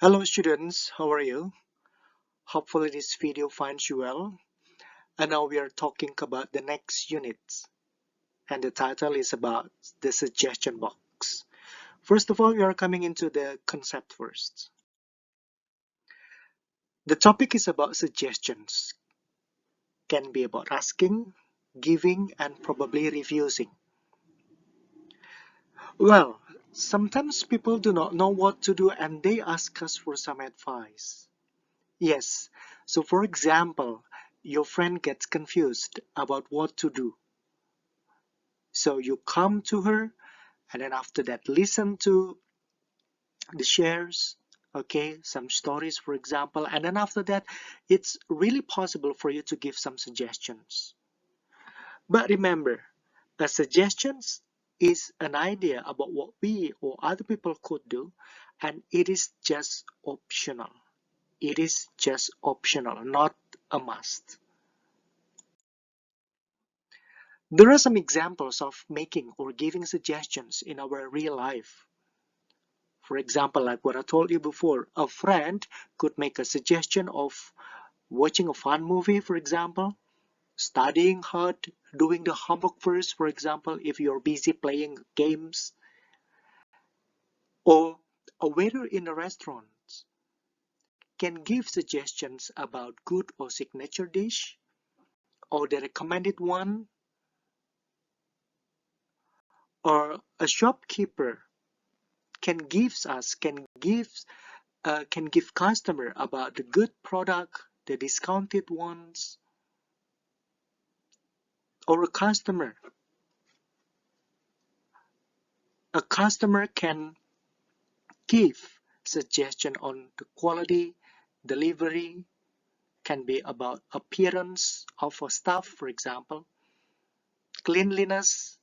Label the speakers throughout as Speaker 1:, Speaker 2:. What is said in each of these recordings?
Speaker 1: Hello students, how are you? Hopefully this video finds you well. And now we are talking about the next unit. And the title is about the suggestion box. First of all, we are coming into the concept first. The topic is about suggestions. Can be about asking, giving, and probably refusing. Well, sometimes people do not know what to do and they ask us for some advice. Yes, so for example, your friend gets confused about what to do. So you come to her and then after that listen to the shares, okay, some stories for example, and then after that it's really possible for you to give some suggestions. But remember, the suggestions is an idea about what we or other people could do, and it is just optional. It is just optional, not a must. There are some examples of making or giving suggestions in our real life. For example, like what I told you before, a friend could make a suggestion of watching a fun movie, for example, studying hard, doing the homework first, for example, if you're busy playing games, or a waiter in a restaurant can give suggestions about good or signature dish, or the recommended one, or a shopkeeper can give customer about the good product, the discounted ones, or a customer can give suggestion on the quality, delivery, can be about appearance of a stuff, for example, cleanliness,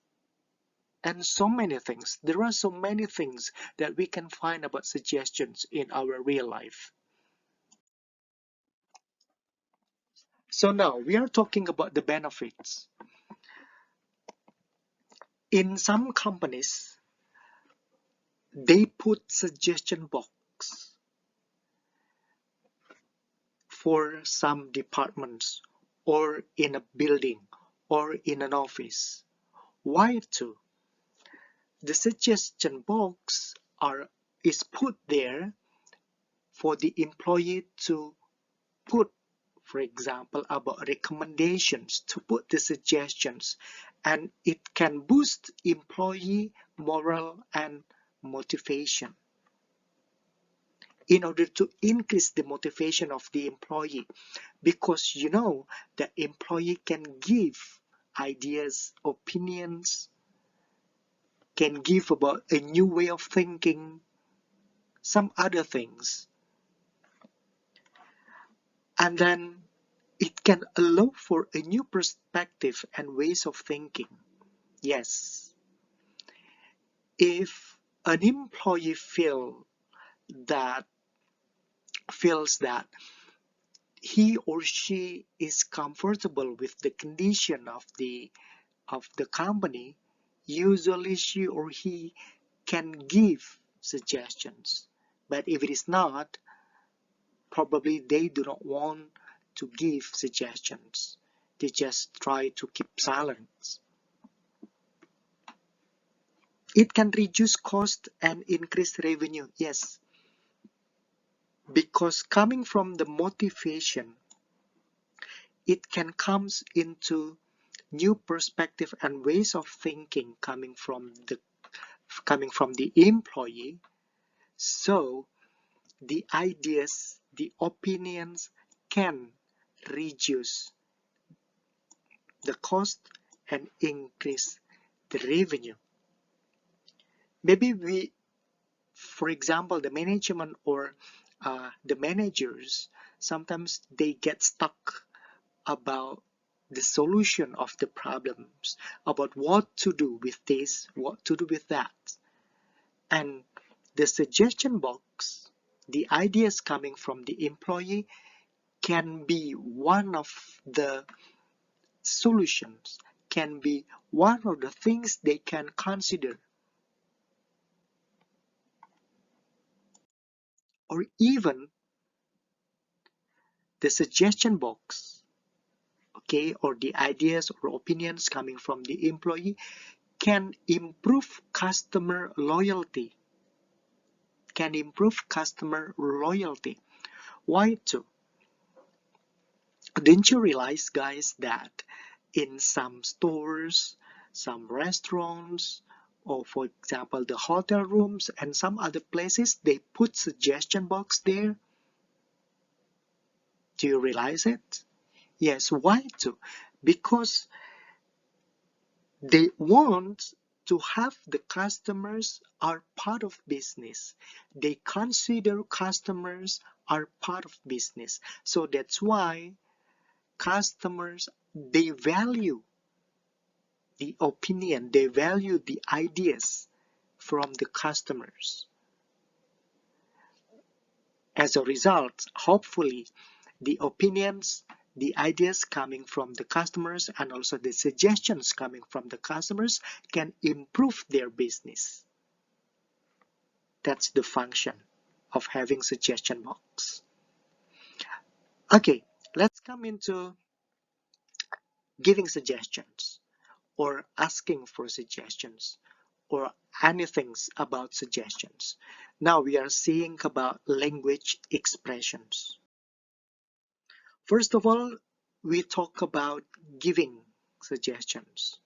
Speaker 1: and so many things. There are so many things that we can find about suggestions in our real life. So now we are talking about the benefits. In some companies, they put suggestion box for some departments or in a building or in an office. Why to? The suggestion box is put there for the employee to put, for example, about recommendations, to put the suggestions, and it can boost employee morale and motivation. In order to increase the motivation of the employee, because you know the employee can give ideas, opinions, can give about a new way of thinking, some other things, and then it can allow for a new perspective and ways of thinking. Yes, if an employee that feels that he or she is comfortable with the condition of the company, usually she or he can give suggestions. But if it is not, probably they do not want to give suggestions. They just try to keep silence. It can reduce cost and increase revenue, yes, because coming from the motivation, it can comes into new perspective and ways of thinking coming from the employee. So the ideas, the opinions can reduce the cost and increase the revenue. Maybe for example, the management or the managers, sometimes they get stuck about the solution of the problems, about what to do with this, what to do with that. And the suggestion box, the ideas coming from the employee, can be one of the solutions, can be one of the things they can consider. or even the suggestion box, okay, or the ideas or opinions coming from the employee can improve customer loyalty. Can improve customer loyalty. Why too? Didn't you realize, guys, that in some stores, some restaurants, or for example, the hotel rooms and some other places, they put suggestion box there? Do you realize it? Yes, why too? Because they want to have the customers are part of business. They consider customers are part of business. So that's why customers, they value the opinion, they value the ideas from the customers. As a result, hopefully, the opinions, the ideas coming from the customers and also the suggestions coming from the customers can improve their business. That's the function of having suggestion box. Okay, let's come into giving suggestions or asking for suggestions or anything about suggestions. Now we are seeing about language expressions. First of all, we talk about giving suggestions.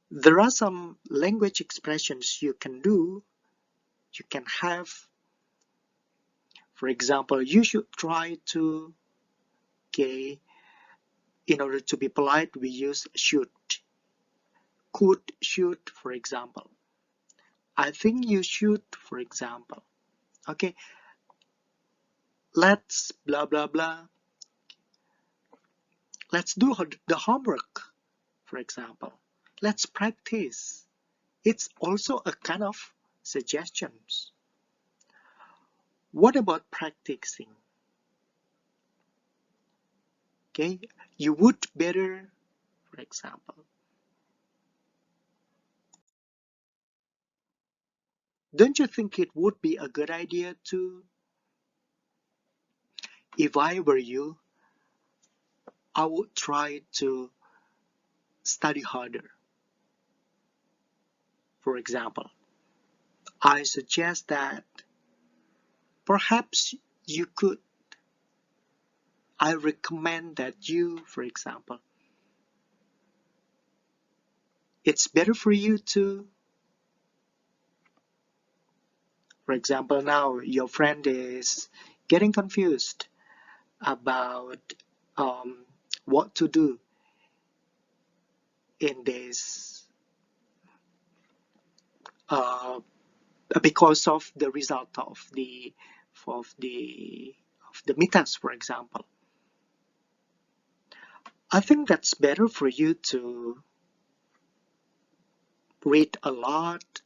Speaker 1: There are some language expressions you can do, you can have. For example, you should try to, okay, in order to be polite, we use should. Could, should, for example. I think you should, for example. Okay, let's blah blah blah. Let's do the homework, for example. Let's practice. It's also a kind of suggestions. What about practicing? Okay, you would better, for example. Don't you think it would be a good idea to, if I were you, I would try to study harder. For example, I suggest that perhaps you could, I recommend that you, for example, it's better for you to, for example, now your friend is getting confused about what to do in this uh, because of the result of the of the midterms, for example. I think that's better for you to read a lot.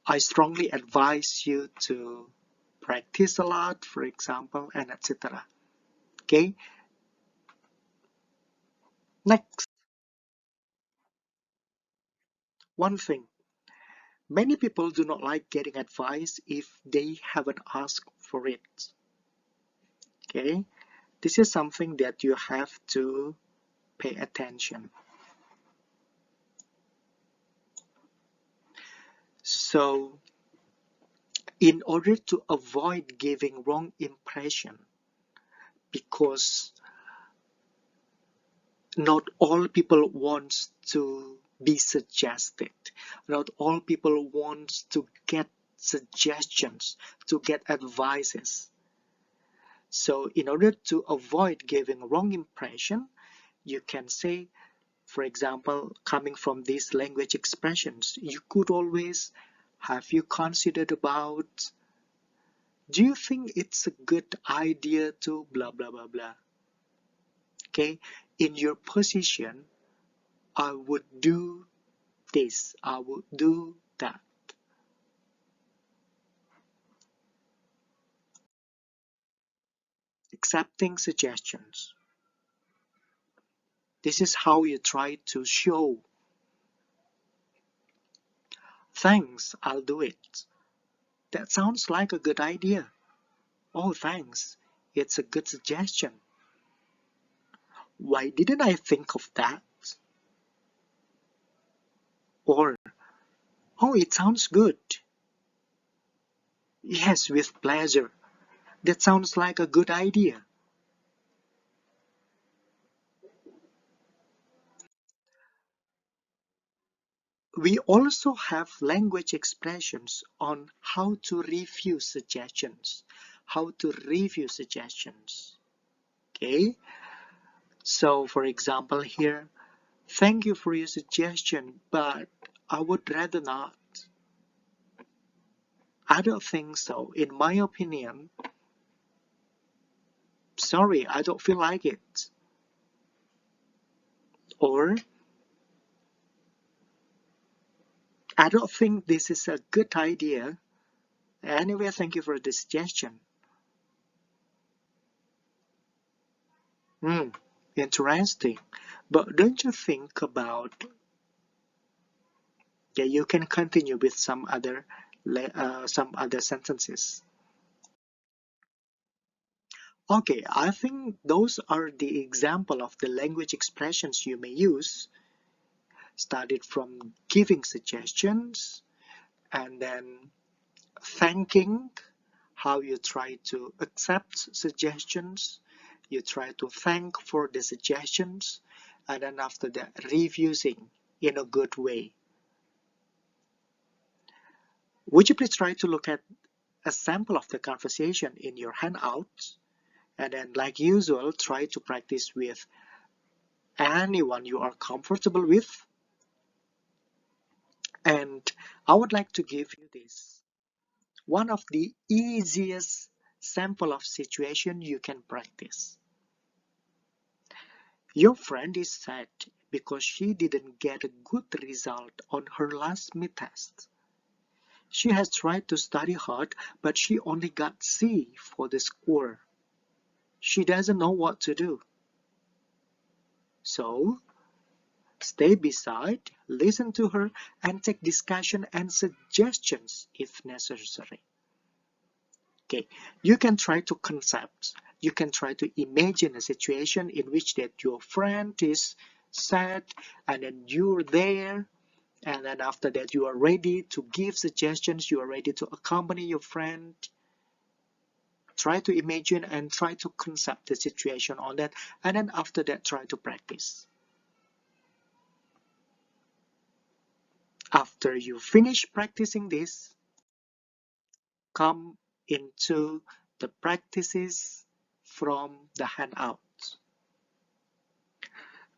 Speaker 1: I strongly advise you to practice a lot, for example, and etc. Okay. Next, one thing. Many people do not like getting advice if they haven't asked for it. Okay. This is something that you have to pay attention. So, in order to avoid giving wrong impression, because not all people want to be suggested, not all people want to get suggestions, to get advices. So, in order to avoid giving wrong impression, you can say, for example, coming from these language expressions, you could always, have you considered about, do you think it's a good idea to blah blah blah blah? Okay, in your position, I would do this, I would do that. Accepting suggestions. This is how you try to show, thanks, I'll do it. That sounds like a good idea. Oh, thanks. It's a good suggestion. Why didn't I think of that? Or, oh, it sounds good. Yes, with pleasure. That sounds like a good idea. We also have language expressions on how to refuse suggestions. How to refuse suggestions. Okay? So, for example, here, thank you for your suggestion, but I would rather not. I don't think so. In my opinion, sorry, I don't feel like it. Or, I don't think this is a good idea. Anyway, thank you for the suggestion. Hmm, interesting. But don't you think about, yeah, you can continue with some other sentences. Okay, I think those are the example of the language expressions you may use. Started from giving suggestions and then thanking, how you try to accept suggestions, you try to thank for the suggestions, and then after that, refusing in a good way. Would you please try to look at a sample of the conversation in your handout, and then, like usual, try to practice with anyone you are comfortable with. And I would like to give you this. One of the easiest sample of situation you can practice. Your friend is sad because she didn't get a good result on her last mid test. She has tried to study hard, but she only got C for the score. She doesn't know what to do. So, stay beside, listen to her, and take discussion and suggestions if necessary. Okay, you can try to concept, you can try to imagine a situation in which that your friend is sad and then you're there, and then after that you are ready to give suggestions, you are ready to accompany your friend. Try to imagine and try to concept the situation on that, and then after that try to practice. After you finish practicing this, come into the practices from the handout.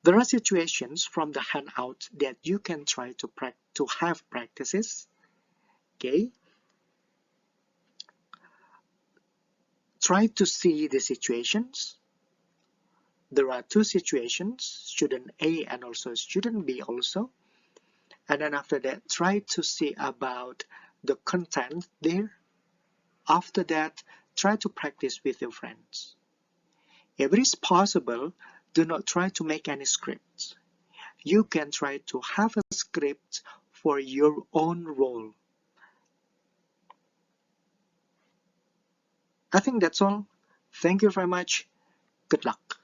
Speaker 1: There are situations from the handout that you can try to have practices. Okay, try to see the situations. There are two situations, student A and also student B also. And then after that, try to see about the content there. After that, try to practice with your friends. If it is possible, do not try to make any scripts. You can try to have a script for your own role. I think that's all. Thank you very much. Good luck.